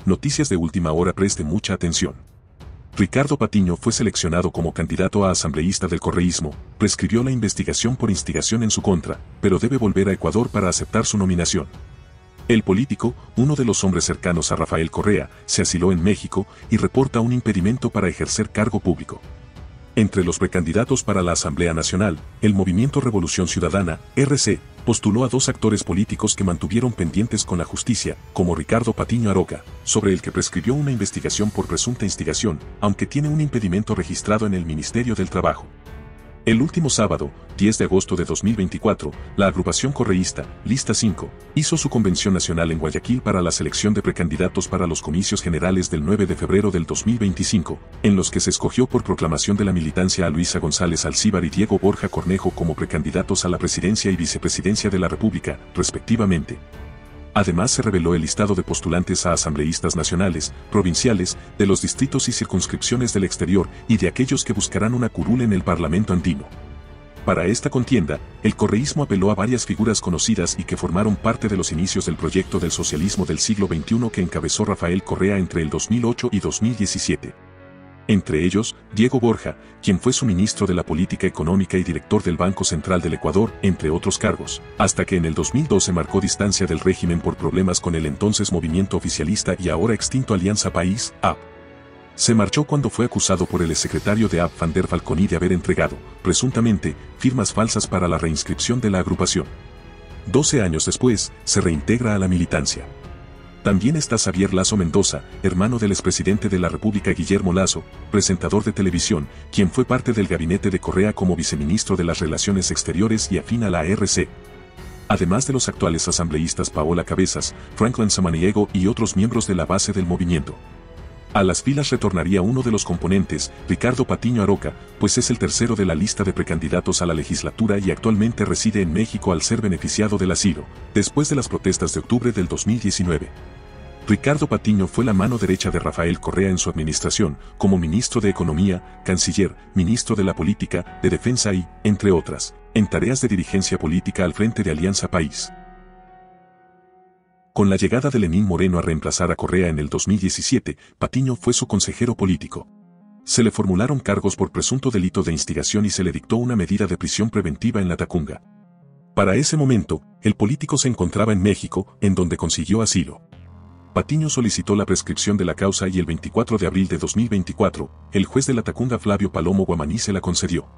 Noticias de última hora, preste mucha atención. Ricardo Patiño fue seleccionado como candidato a asambleísta del correísmo, prescribió la investigación por instigación en su contra, pero debe volver a Ecuador para aceptar su nominación. El político, uno de los hombres cercanos a Rafael Correa, se asiló en México y reporta un impedimento para ejercer cargo público. Entre los precandidatos para la Asamblea Nacional, el Movimiento Revolución Ciudadana, RC, postuló a dos actores políticos que mantuvieron pendientes con la justicia, como Ricardo Patiño Aroca, sobre el que prescribió una investigación por presunta instigación, aunque tiene un impedimento registrado en el Ministerio del Trabajo. El último sábado, 10 de agosto de 2024, la agrupación correísta, Lista 5, hizo su convención nacional en Guayaquil para la selección de precandidatos para los comicios generales del 9 de febrero del 2025, en los que se escogió por proclamación de la militancia a Luisa González Alcíbar y Diego Borja Cornejo como precandidatos a la presidencia y vicepresidencia de la República, respectivamente. Además se reveló el listado de postulantes a asambleístas nacionales, provinciales, de los distritos y circunscripciones del exterior y de aquellos que buscarán una curul en el Parlamento andino. Para esta contienda, el correísmo apeló a varias figuras conocidas y que formaron parte de los inicios del proyecto del socialismo del siglo XXI que encabezó Rafael Correa entre el 2008 y 2017. Entre ellos, Diego Borja, quien fue su ministro de la Política Económica y director del Banco Central del Ecuador, entre otros cargos, hasta que en el 2012 marcó distancia del régimen por problemas con el entonces movimiento oficialista y ahora extinto Alianza País, AP. Se marchó cuando fue acusado por el exsecretario de AP, Vander Falconi, de haber entregado, presuntamente, firmas falsas para la reinscripción de la agrupación. 12 años después, se reintegra a la militancia. También está Xavier Lazo Mendoza, hermano del expresidente de la República Guillermo Lazo, presentador de televisión, quien fue parte del gabinete de Correa como viceministro de las Relaciones Exteriores y afín a la RC. Además de los actuales asambleístas Paola Cabezas, Franklin Samaniego y otros miembros de la base del movimiento. A las filas retornaría uno de los componentes, Ricardo Patiño Aroca, pues es el tercero de la lista de precandidatos a la legislatura y actualmente reside en México al ser beneficiado del asilo, después de las protestas de octubre del 2019. Ricardo Patiño fue la mano derecha de Rafael Correa en su administración, como ministro de Economía, canciller, ministro de la Política, de Defensa y, entre otras, en tareas de dirigencia política al frente de Alianza País. Con la llegada de Lenín Moreno a reemplazar a Correa en el 2017, Patiño fue su consejero político. Se le formularon cargos por presunto delito de instigación y se le dictó una medida de prisión preventiva en La Tacunga. Para ese momento, el político se encontraba en México, en donde consiguió asilo. Patiño solicitó la prescripción de la causa y el 24 de abril de 2024, el juez de La Tacunga Flavio Palomo Guamaní se la concedió.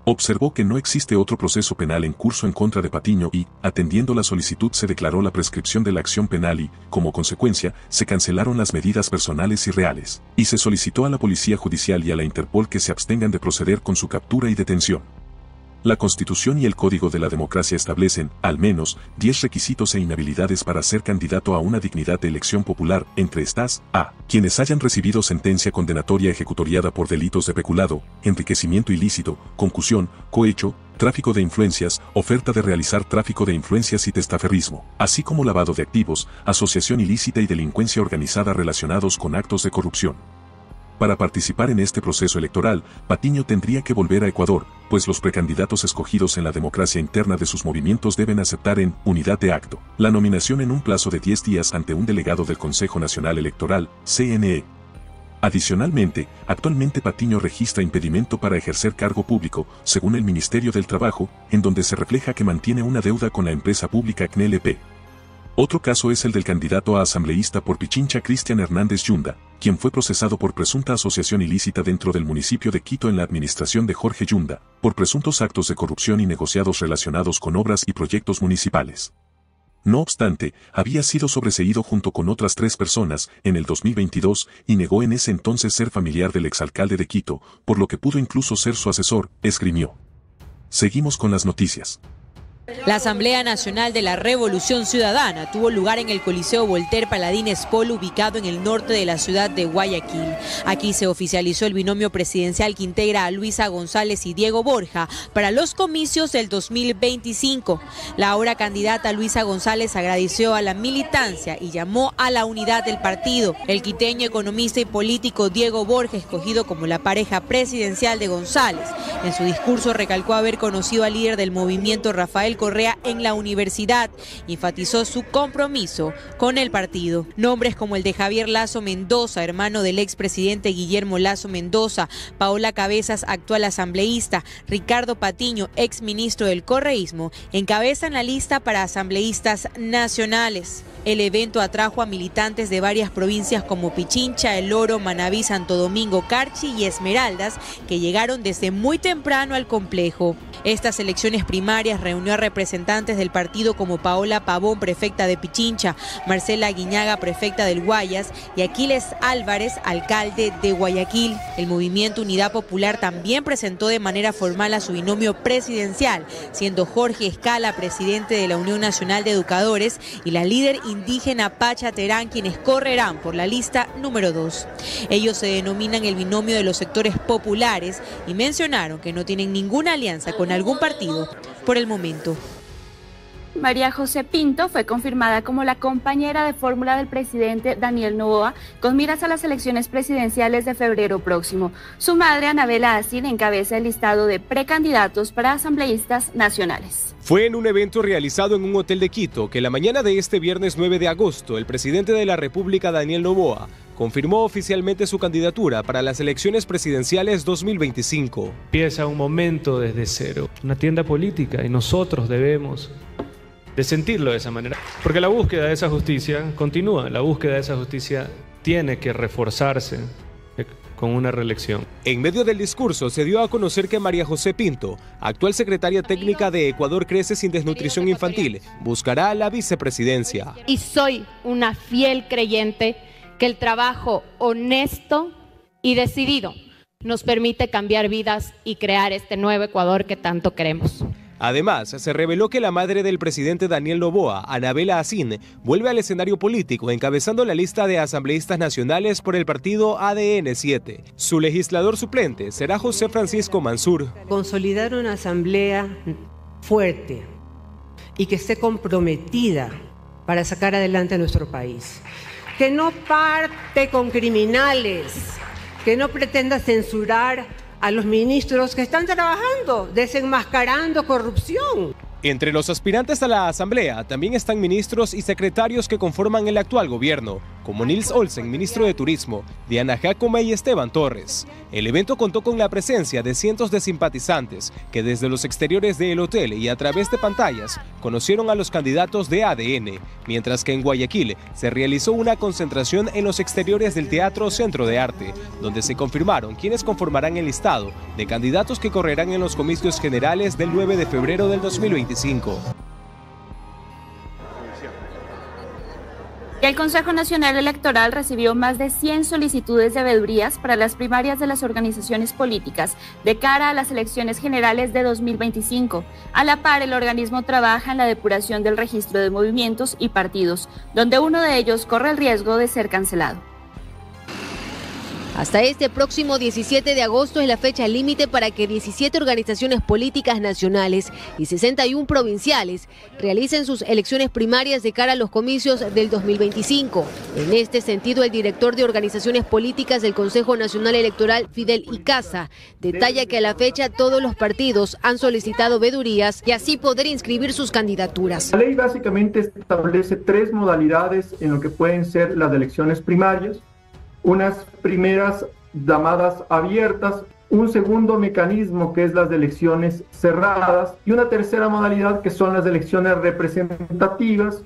Observó que no existe otro proceso penal en curso en contra de Patiño y, atendiendo la solicitud, se declaró la prescripción de la acción penal y, como consecuencia, se cancelaron las medidas personales y reales, y se solicitó a la Policía Judicial y a la Interpol que se abstengan de proceder con su captura y detención. La Constitución y el Código de la Democracia establecen, al menos, 10 requisitos e inhabilidades para ser candidato a una dignidad de elección popular, entre estas, a. quienes hayan recibido sentencia condenatoria ejecutoriada por delitos de peculado, enriquecimiento ilícito, concusión, cohecho, tráfico de influencias, oferta de realizar tráfico de influencias y testaferrismo, así como lavado de activos, asociación ilícita y delincuencia organizada relacionados con actos de corrupción. Para participar en este proceso electoral, Patiño tendría que volver a Ecuador, pues los precandidatos escogidos en la democracia interna de sus movimientos deben aceptar en unidad de acto la nominación en un plazo de 10 días ante un delegado del Consejo Nacional Electoral, CNE. Adicionalmente, actualmente Patiño registra impedimento para ejercer cargo público, según el Ministerio del Trabajo, en donde se refleja que mantiene una deuda con la empresa pública CNELP. Otro caso es el del candidato a asambleísta por Pichincha Cristian Hernández Yunda, quien fue procesado por presunta asociación ilícita dentro del municipio de Quito en la administración de Jorge Yunda, por presuntos actos de corrupción y negociados relacionados con obras y proyectos municipales. No obstante, había sido sobreseído junto con otras 3 personas en el 2022 y negó en ese entonces ser familiar del exalcalde de Quito, por lo que pudo incluso ser su asesor, esgrimió. Seguimos con las noticias. La Asamblea Nacional de la Revolución Ciudadana tuvo lugar en el Coliseo Voltaire Paladines Polo, ubicado en el norte de la ciudad de Guayaquil. Aquí se oficializó el binomio presidencial que integra a Luisa González y Diego Borja para los comicios del 2025. La ahora candidata Luisa González agradeció a la militancia y llamó a la unidad del partido. El quiteño economista y político Diego Borja, escogido como la pareja presidencial de González, en su discurso recalcó haber conocido al líder del movimiento Rafael Rafael Correa en la universidad. Enfatizó su compromiso con el partido. Nombres como el de Javier Lazo Mendoza, hermano del expresidente Guillermo Lazo Mendoza, Paola Cabezas, actual asambleísta, Ricardo Patiño, exministro del correísmo, encabezan la lista para asambleístas nacionales. El evento atrajo a militantes de varias provincias como Pichincha, El Oro, Manabí, Santo Domingo, Carchi y Esmeraldas, que llegaron desde muy temprano al complejo. Estas elecciones primarias reunió a representantes del partido como Paola Pavón, prefecta de Pichincha, Marcela Guiñaga, prefecta del Guayas, y Aquiles Álvarez, alcalde de Guayaquil. El movimiento Unidad Popular también presentó de manera formal a su binomio presidencial, siendo Jorge Escala presidente de la Unión Nacional de Educadores y la líder indígena Pacha Terán, quienes correrán por la lista número 2. Ellos se denominan el binomio de los sectores populares y mencionaron que no tienen ninguna alianza con algún partido por el momento. María José Pinto fue confirmada como la compañera de fórmula del presidente Daniel Noboa con miras a las elecciones presidenciales de febrero próximo. Su madre, Anabela Asín, encabeza el listado de precandidatos para asambleístas nacionales. Fue en un evento realizado en un hotel de Quito que la mañana de este viernes 9 de agosto, el presidente de la República, Daniel Noboa, confirmó oficialmente su candidatura para las elecciones presidenciales 2025. Empieza un momento desde cero, una tienda política, y nosotros debemos de sentirlo de esa manera. Porque la búsqueda de esa justicia continúa, la búsqueda de esa justicia tiene que reforzarse con una reelección. En medio del discurso se dio a conocer que María José Pinto, actual secretaria técnica de Ecuador Crece Sin Desnutrición Infantil, buscará la vicepresidencia. Y soy una fiel creyente que el trabajo honesto y decidido nos permite cambiar vidas y crear este nuevo Ecuador que tanto queremos. Además, se reveló que la madre del presidente Daniel Noboa, Anabela Asín, vuelve al escenario político encabezando la lista de asambleístas nacionales por el partido ADN 7. Su legislador suplente será José Francisco Mansur. Consolidar una asamblea fuerte y que esté comprometida para sacar adelante a nuestro país. Que no parte con criminales, que no pretenda censurar a los ministros que están trabajando, desenmascarando corrupción. Entre los aspirantes a la asamblea también están ministros y secretarios que conforman el actual gobierno, como Nils Olsen, ministro de Turismo, Diana Jacome y Esteban Torres. El evento contó con la presencia de cientos de simpatizantes que desde los exteriores del hotel y a través de pantallas conocieron a los candidatos de ADN, mientras que en Guayaquil se realizó una concentración en los exteriores del Teatro Centro de Arte, donde se confirmaron quienes conformarán el listado de candidatos que correrán en los comicios generales del 9 de febrero del 2025. El Consejo Nacional Electoral recibió más de 100 solicitudes de veedurías para las primarias de las organizaciones políticas de cara a las elecciones generales de 2025. A la par, el organismo trabaja en la depuración del registro de movimientos y partidos, donde uno de ellos corre el riesgo de ser cancelado. Hasta este próximo 17 de agosto es la fecha límite para que 17 organizaciones políticas nacionales y 61 provinciales realicen sus elecciones primarias de cara a los comicios del 2025. En este sentido, el director de organizaciones políticas del Consejo Nacional Electoral, Fidel Icaza, detalla que a la fecha todos los partidos han solicitado veedurías y así poder inscribir sus candidaturas. La ley básicamente establece 3 modalidades en lo que pueden ser las elecciones primarias. Unas primeras llamadas abiertas, un segundo mecanismo que es las elecciones cerradas y una tercera modalidad que son las elecciones representativas.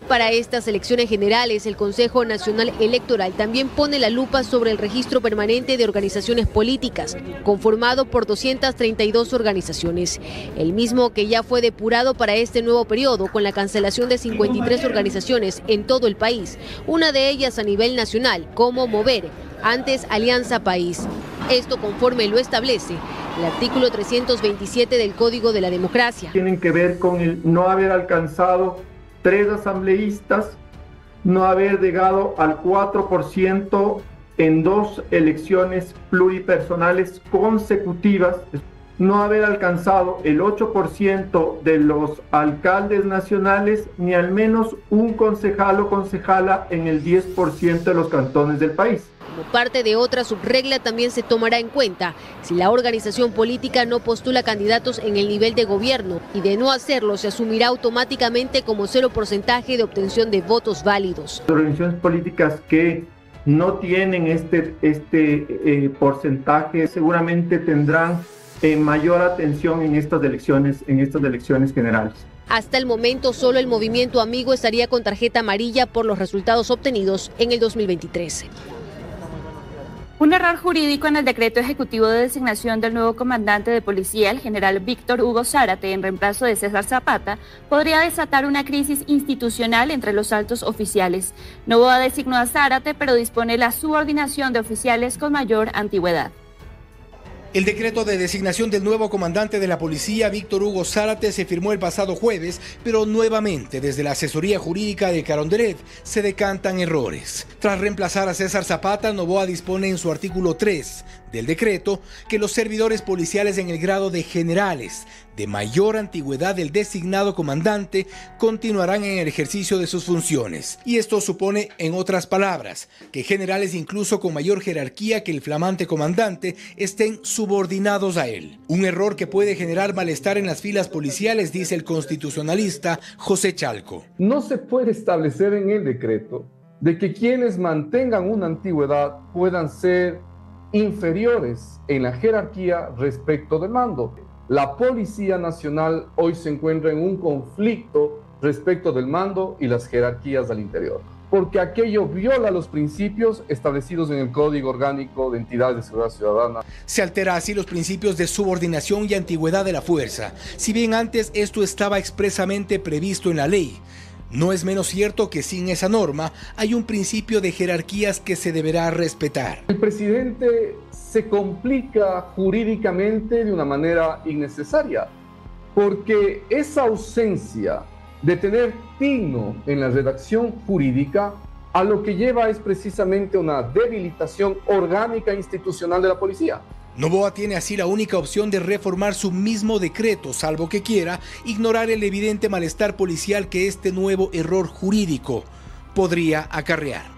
Para estas elecciones generales, el Consejo Nacional Electoral también pone la lupa sobre el registro permanente de organizaciones políticas, conformado por 232 organizaciones, el mismo que ya fue depurado para este nuevo periodo con la cancelación de 53 organizaciones en todo el país, una de ellas a nivel nacional, como Mover, antes Alianza País. Esto conforme lo establece el artículo 327 del Código de la Democracia. Tienen que ver con el no haber alcanzado 3 asambleístas, no haber llegado al 4% en 2 elecciones pluripersonales consecutivas, no haber alcanzado el 8% de los alcaldes nacionales, ni al menos un concejal o concejala en el 10% de los cantones del país. Como parte de otra subregla también se tomará en cuenta si la organización política no postula candidatos en el nivel de gobierno, y de no hacerlo se asumirá automáticamente como 0% de obtención de votos válidos. Las organizaciones políticas que no tienen este porcentaje seguramente tendrán mayor atención en estas elecciones generales. Hasta el momento, solo el Movimiento Amigo estaría con tarjeta amarilla por los resultados obtenidos en el 2023. Un error jurídico en el decreto ejecutivo de designación del nuevo comandante de policía, el general Víctor Hugo Zárate, en reemplazo de César Zapata, podría desatar una crisis institucional entre los altos oficiales. Noboa designó a Zárate, pero dispone la subordinación de oficiales con mayor antigüedad. El decreto de designación del nuevo comandante de la policía, Víctor Hugo Zárate, se firmó el pasado jueves, pero nuevamente desde la asesoría jurídica de Carondelet se decantan errores. Tras reemplazar a César Zapata, Noboa dispone en su artículo 3 del decreto que los servidores policiales en el grado de generales de mayor antigüedad del designado comandante continuarán en el ejercicio de sus funciones. Y esto supone, en otras palabras, que generales incluso con mayor jerarquía que el flamante comandante estén subordinados a él. Un error que puede generar malestar en las filas policiales, dice el constitucionalista José Chalco. No se puede establecer en el decreto de que quienes mantengan una antigüedad puedan ser inferiores en la jerarquía respecto del mando. La Policía Nacional hoy se encuentra en un conflicto respecto del mando y las jerarquías al interior, porque aquello viola los principios establecidos en el Código Orgánico de Entidades de Seguridad Ciudadana. Se altera así los principios de subordinación y antigüedad de la fuerza. Si bien antes esto estaba expresamente previsto en la ley, no es menos cierto que sin esa norma hay un principio de jerarquías que se deberá respetar. El presidente se complica jurídicamente de una manera innecesaria, porque esa ausencia de tener tino en la redacción jurídica a lo que lleva es precisamente una debilitación orgánica e institucional de la policía. Noboa tiene así la única opción de reformar su mismo decreto, salvo que quiera ignorar el evidente malestar policial que este nuevo error jurídico podría acarrear.